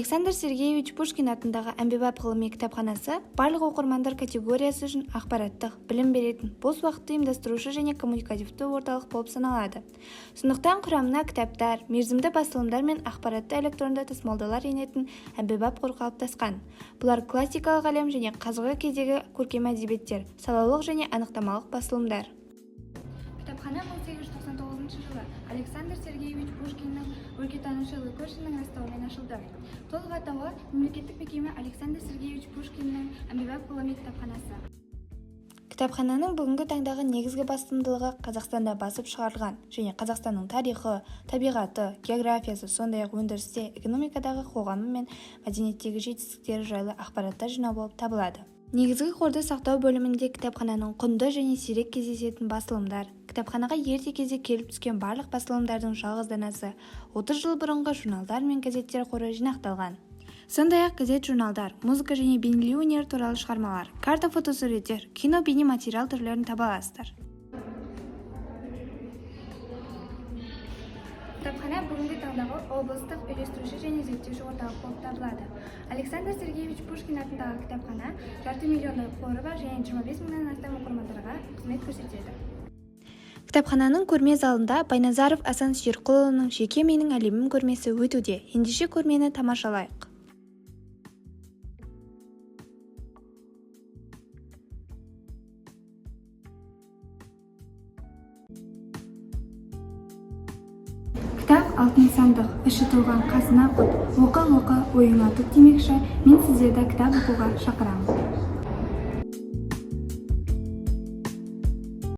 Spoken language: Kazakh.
Александр Сергеевич Пушкин атындағы әмбебап ғылыми кітапханасы барлық оқырмандар категориясы үшін ақпараттық, білім беретін, бос уақытты ұйымдастырушы және коммуникативті орталық болып саналады. Сондықтан құрамына кітаптар, мерзімді басылымдар мен ақпаратты электронды тасымалдаулар енетін әмбебап қор қалыптасқан. Бұлар классикалық әлем және қазіргі кездегі көркем әдебиеттер, салалық және анықтамалық басылымдар. Кітапхана 1899 жылы Александр Сергеевич Пушкиннің өлкетанушы Лукошиннің растауымен ашылды. Толық атауы мемлекеттік мекеме Александр Сергеевич Пушкиннің әмбебап ғылыми кітапханасы. Кітапхананың бүгінгі таңдағы негізгі басымдылығы Қазақстанда басып шығарылған және Қазақстанның тарихы, табиғаты, географиясы, сондай-ақ өндірісте, экономикадағы, қоғамы мен мәдениеттегі жетістіктері жайлы ақпараттар жинау болып табылады. Негізгі қорды сақтау бөлімінде кітапхананың құнды және сирек кездесетін басылымдар, кітапханаға ерте кезде келіп түскен барлық басылымдардың жалғыз данасы, 30 жыл бұрынғы журналдар мен газеттер қоры жинақталған. Сондай-ақ газет-журналдар, музыка және бейнелеу өнері туралы шығармалар, карта, фотосуреттер, кино, бейнематериал түрлерін таба аласыздар. Кітапхана бүгінгі таңдағы облыстық үйлестіруші және зерттеуші орталық болып табылады. Александр Сергеевич Пушкин атындағы кітапхана 500 миллиондық қоры бар және 25 мыңнан астам оқырмандарға қызмет көрсетеді. Кітапхананың көрме залында Байназаров Асан Сүйірқұлының «Жеке менің әлемім» көрмесі өтуде. Ендеше көрмені тамашалайық. Кітап алтын сандық, іші толған қазына бұт, оқы-оқы, ойыңа тұт демекші, мен сіздерді кітап оқуға шақырамын.